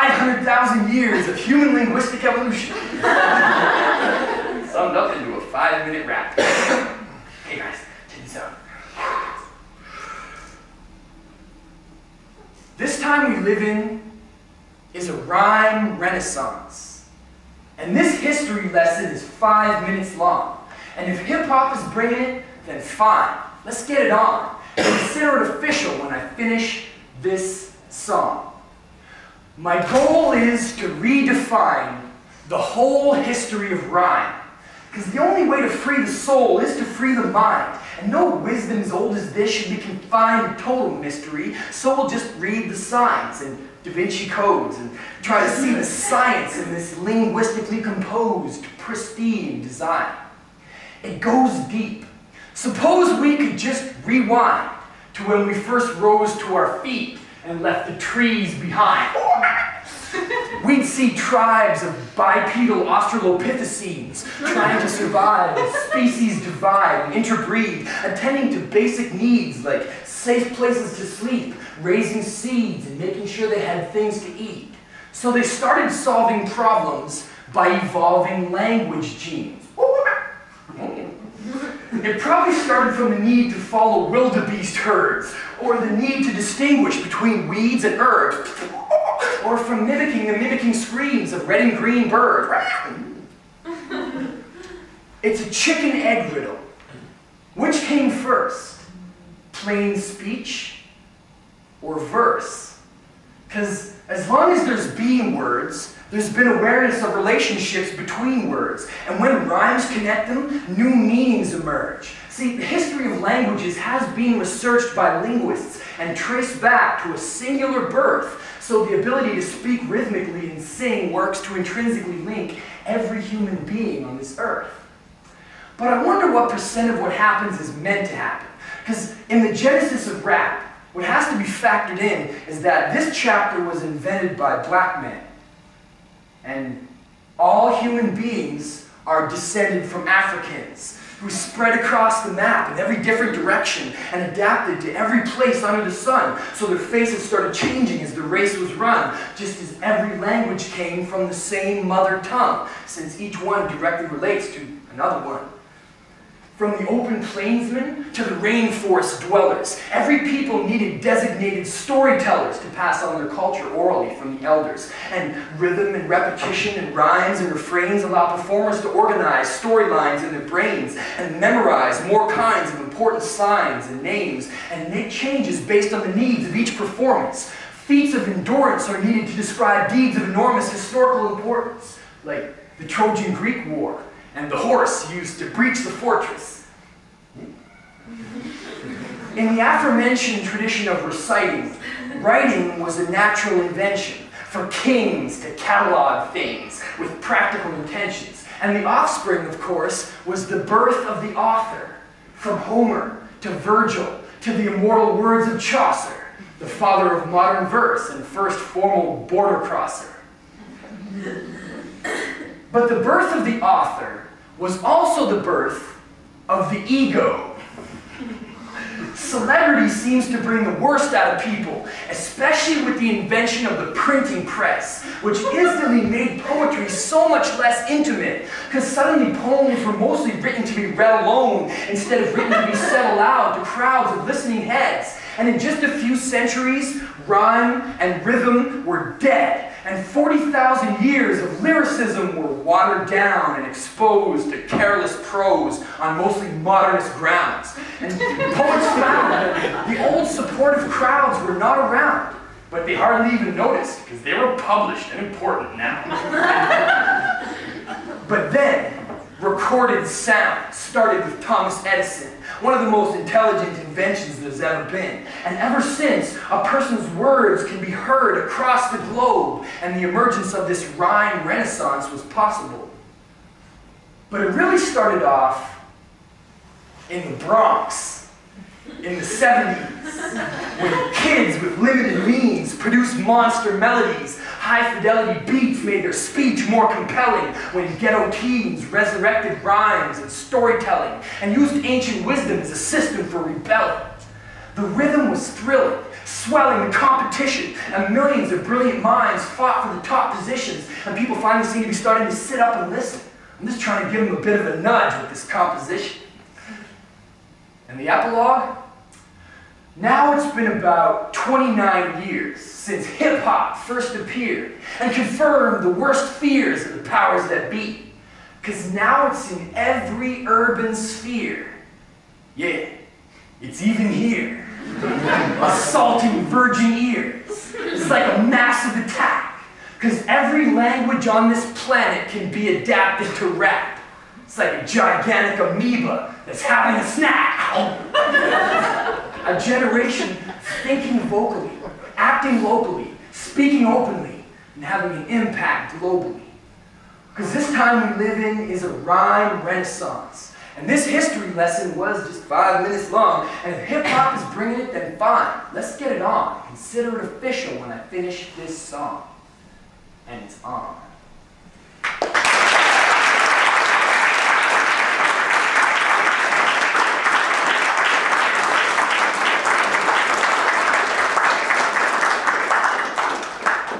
500,000 years of human linguistic evolution. Summed up into a 5-minute rap. Hey guys, check this out. This time we live in is a rhyme renaissance. And this history lesson is 5 minutes long. And if hip-hop is bringing it, then fine. Let's get it on. Consider it official when I finish this song. My goal is to redefine the whole history of rhyme. Because the only way to free the soul is to free the mind. And no wisdom as old as this should be confined to total mystery, so we'll just read the signs and Da Vinci codes and try to see the science in this linguistically composed, pristine design. It goes deep. Suppose we could just rewind to when we first rose to our feet and left the trees behind. We'd see tribes of bipedal Australopithecines trying to survive as species divide and interbreed, attending to basic needs like safe places to sleep, raising seeds, and making sure they had things to eat. So they started solving problems by evolving language genes. It probably started from the need to follow wildebeest herds, or the need to distinguish between weeds and herbs, or from mimicking the mimicking screams of red and green birds. It's a chicken-egg riddle. Which came first? Plain speech or verse? Because as long as there's being words, there's been awareness of relationships between words. And when rhymes connect them, new meanings emerge. See, the history of languages has been researched by linguists and traced back to a singular birth. So the ability to speak rhythmically and sing works to intrinsically link every human being on this earth. But I wonder what percent of what happens is meant to happen. Because in the genesis of rap, what has to be factored in is that this chapter was invented by black men. And all human beings are descended from Africans who spread across the map in every different direction and adapted to every place under the sun. So their faces started changing as the race was run, just as every language came from the same mother tongue, since each one directly relates to another one. From the open plainsmen to the rainforest dwellers, every people needed designated storytellers to pass on their culture orally from the elders. And rhythm and repetition and rhymes and refrains allow performers to organize storylines in their brains and memorize more kinds of important signs and names and make changes based on the needs of each performance. Feats of endurance are needed to describe deeds of enormous historical importance, like the Trojan-Greek War, and the horse used to breach the fortress. In the aforementioned tradition of reciting, writing was a natural invention for kings to catalog things with practical intentions. And the offspring, of course, was the birth of the author, from Homer to Virgil to the immortal words of Chaucer, the father of modern verse and first formal border crosser. But the birth of the author was also the birth of the ego. Celebrity seems to bring the worst out of people, especially with the invention of the printing press, which instantly made poetry so much less intimate, because suddenly poems were mostly written to be read alone instead of written to be said aloud to crowds of listening heads. And in just a few centuries, rhyme and rhythm were dead, and 40,000 years of lyricism were watered down and exposed to careless prose on mostly modernist grounds. And poets found that the old supportive crowds were not around, but they hardly even noticed because they were published and important now. But then, recorded sound started with Thomas Edison, one of the most intelligent inventions there's ever been. And ever since, a person's words can be heard across the globe, and the emergence of this rhyme renaissance was possible. But it really started off in the Bronx, in the 70s, when kids with limited means produced monster melodies. High-fidelity beats made their speech more compelling, when ghetto teens resurrected rhymes and storytelling and used ancient wisdom as a system for rebelling. The rhythm was thrilling, swelling the competition, and millions of brilliant minds fought for the top positions, and people finally seem to be starting to sit up and listen. I'm just trying to give them a bit of a nudge with this composition. And the epilogue? Now it's been about 29 years since hip-hop first appeared and confirmed the worst fears of the powers that be. Because now it's in every urban sphere. Yeah, it's even here. Assaulting virgin ears. It's like a massive attack. Because every language on this planet can be adapted to rap. It's like a gigantic amoeba that's having a snack. A generation thinking vocally, acting locally, speaking openly, and having an impact globally. Because this time we live in is a rhyme renaissance. And this history lesson was just 5 minutes long, and if hip-hop is bringing it, then fine. Let's get it on. Consider it official when I finish this song. And it's on.